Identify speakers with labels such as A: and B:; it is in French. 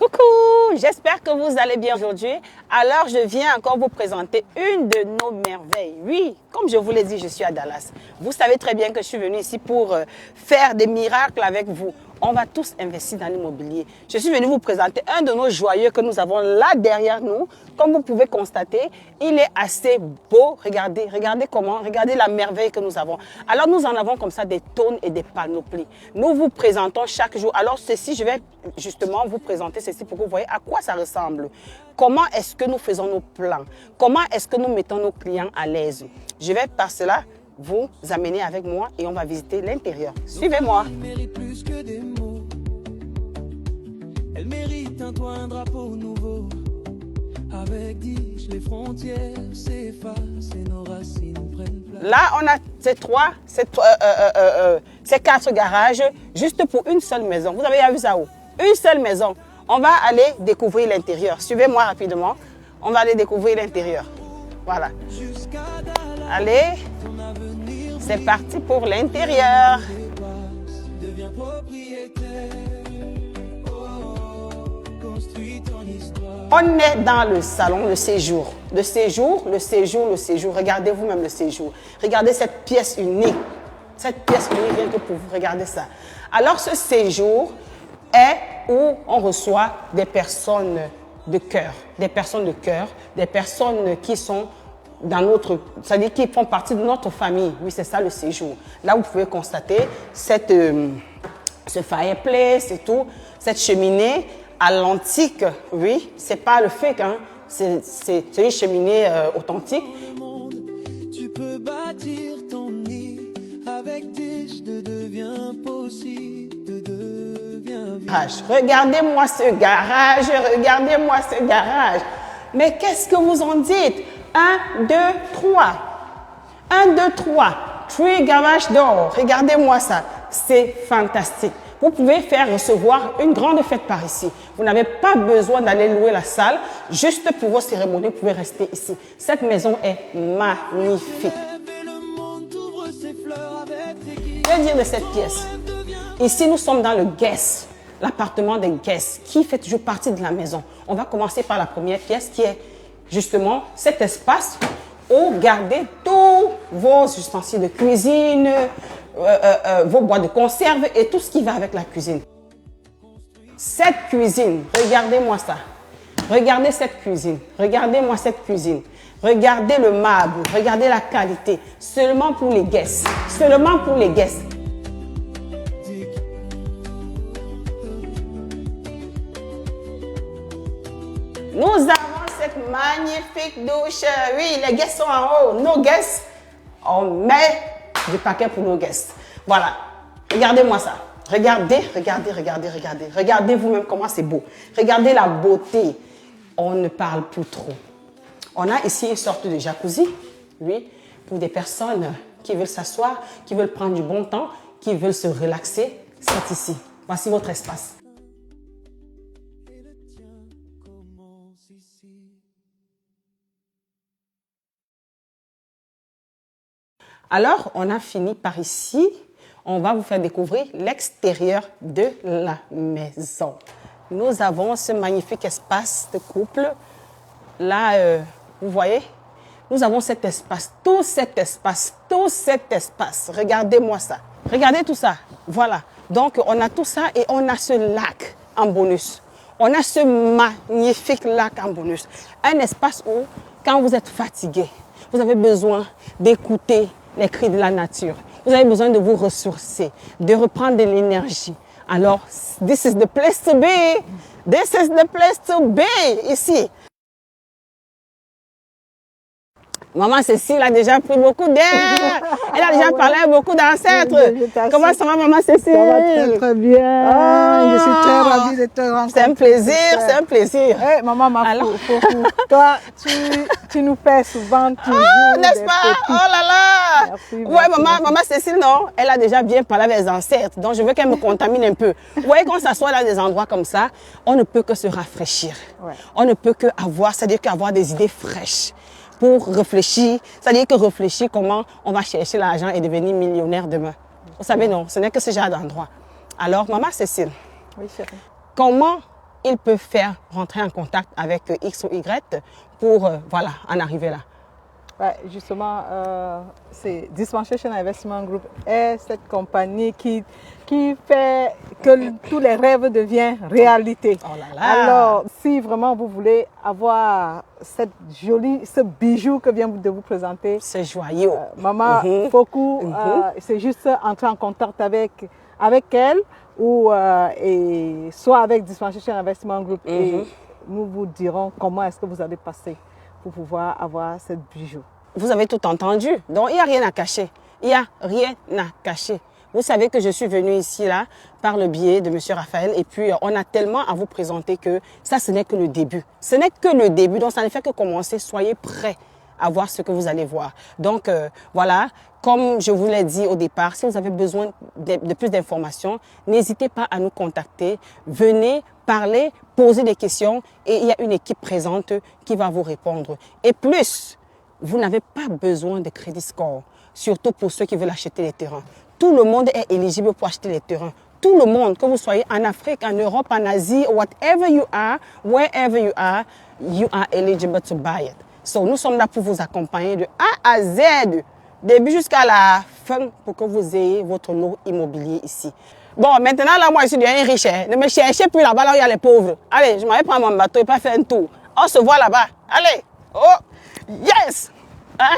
A: Coucou, j'espère que vous allez bien aujourd'hui. Alors, je viens encore vous présenter une de nos merveilles. Oui, comme je vous l'ai dit, je suis à Dallas. Vous savez très bien que je suis venue ici pour faire des miracles avec vous. On va tous investir dans l'immobilier. Je suis venue vous présenter un de nos joyaux que nous avons là derrière nous. Comme vous pouvez constater, il est assez beau. Regardez, regardez comment, regardez la merveille que nous avons. Alors, nous en avons comme ça des tonnes et des panoplies. Nous vous présentons chaque jour. Alors, ceci, je vais justement vous présenter ceci pour que vous voyez à quoi ça ressemble. Comment est-ce que nous faisons nos plans? Comment est-ce que nous mettons nos clients à l'aise? Je vais par cela vous amener avec moi et on va visiter l'intérieur. Suivez-moi.
B: Elle mérite plus que des mots. Elle mérite un toit, un drapeau nouveau. Avec 10, les frontières s'effacent et nos racines prennent place.
A: Là, on a ces 4 garages juste pour une seule maison. Vous avez vu ça où? Une seule maison. On va aller découvrir l'intérieur. Suivez-moi rapidement. On va aller découvrir l'intérieur. Voilà. Allez, c'est parti pour l'intérieur.
B: Deviens propriétaire. Construis ton histoire.
A: On est dans le salon, le séjour. Le séjour, le séjour, le séjour. Regardez vous-même le séjour. Regardez cette pièce unique. Cette pièce unique, rien que pour vous. Regardez ça. Alors, ce séjour est où on reçoit des personnes de cœur. Des personnes de cœur. Des personnes qui sont dans notre, c'est-à-dire qui font partie de notre famille. Oui, c'est ça le séjour. Là, vous pouvez constater ce fireplace et tout, cette cheminée à l'antique. Oui, c'est pas le fake, hein. C'est une cheminée authentique.
B: Le monde, tu peux bâtir ton nid. Avec 10, de devient possible, de devient
A: Garage. Regardez-moi ce garage, regardez-moi ce garage. Mais qu'est-ce que vous en dites? 1, 2, 3. 1, 2, 3. 3 garages d'or. Regardez-moi ça. C'est fantastique. Vous pouvez faire recevoir une grande fête par ici. Vous n'avez pas besoin d'aller louer la salle. Juste pour vos cérémonies, vous pouvez rester ici. Cette maison est magnifique. Que dire de cette pièce? Ici, nous sommes dans le guest, l'appartement des guests, qui fait toujours partie de la maison. On va commencer par la première pièce qui est justement cet espace où gardez tous vos ustensiles de cuisine, vos boîtes de conserve et tout ce qui va avec la cuisine. Cette cuisine, regardez-moi ça. Regardez cette cuisine. Regardez-moi cette cuisine. Regardez le marbre. Regardez la qualité. Seulement pour les guests. Seulement pour les guests. Nous avons cette magnifique douche. Oui, les guests sont en haut. Nos guests, on met du paquet pour nos guests. Voilà. Regardez-moi ça. Regardez, regardez, regardez, regardez. Regardez vous-même comment c'est beau. Regardez la beauté. On ne parle plus trop. On a ici une sorte de jacuzzi. Oui, pour des personnes qui veulent s'asseoir, qui veulent prendre du bon temps, qui veulent se relaxer. C'est ici. Voici votre espace. Alors, on a fini par ici. On va vous faire découvrir l'extérieur de la maison. Nous avons ce magnifique espace de couple. Là, vous voyez, nous avons cet espace, tout cet espace, tout cet espace. Regardez-moi ça. Regardez tout ça. Voilà. Donc, on a tout ça et on a ce lac en bonus. On a ce magnifique lac en bonus. Un espace où, quand vous êtes fatigué, vous avez besoin d'écouter les cris de la nature. Vous avez besoin de vous ressourcer, de reprendre de l'énergie. Alors, this is the place to be. This is the place to be. Ici. Maman Cécile a déjà pris beaucoup d'air. Elle a déjà parlé à beaucoup d'ancêtres. Comment ça va, maman Cécile?
C: Ça va très, très bien.
A: Oh,
C: je suis très ravie de te rencontrer.
A: C'est un plaisir, c'est un plaisir.
C: Hey, maman, toi, tu nous fais souvent toujours
A: n'est-ce pas?
C: petits.
A: Oh là là!
C: Merci,
A: Ouais,
C: merci.
A: maman Cécile, non, elle a déjà bien parlé avec les ancêtres. Donc, je veux qu'elle me contamine un peu. Vous voyez, quand on s'assoit dans des endroits comme ça, on ne peut que se rafraîchir.
C: Ouais.
A: On ne peut que avoir, c'est-à-dire qu'avoir des idées fraîches pour réfléchir. C'est-à-dire que réfléchir comment on va chercher l'argent et devenir millionnaire demain. Vous savez, non, ce n'est que ce genre d'endroit. Alors, maman Cécile,
C: Oui, chérie.
A: comment il peut faire rentrer en contact avec X ou Y pour voilà, en arriver là.
C: Ouais, justement, c'est Dispensation Investment Group est cette compagnie qui fait que tous les rêves deviennent réalité.
A: Oh là là.
C: Alors, si vraiment vous voulez avoir ce bijou que vient de vous présenter,
A: C'est joyeux.
C: Maman Fokou, c'est juste entrer en contact avec elle ou et soit avec Dispensation Investment Group et nous vous dirons comment est-ce que vous allez passer pour pouvoir avoir cette bijou.
A: Vous avez tout entendu. Donc, il n'y a rien à cacher. Il n'y a rien à cacher. Vous savez que je suis venue ici, là, par le biais de M. Raphaël. Et puis, on a tellement à vous présenter que ça, ce n'est que le début. Ce n'est que le début. Donc, ça ne fait que commencer. Soyez prêts à voir ce que vous allez voir. Donc, voilà. Comme je vous l'ai dit au départ, si vous avez besoin de plus d'informations, n'hésitez pas à nous contacter. Venez parler, poser des questions et il y a une équipe présente qui va vous répondre. Et plus, vous n'avez pas besoin de crédit score, surtout pour ceux qui veulent acheter les terrains. Tout le monde est éligible pour acheter les terrains. Tout le monde, que vous soyez en Afrique, en Europe, en Asie, whatever you are, wherever you are eligible to buy it. So, nous sommes là pour vous accompagner de A à Z, début jusqu'à la fin, pour que vous ayez votre lot immobilier ici. Bon, maintenant, là, moi, je suis devenu riche. Ne me cherchez plus là-bas, là où il y a les pauvres. Allez, je m'en vais prendre mon bateau et pas faire un tour. On se voit là-bas. Allez. Oh, yes. Hein?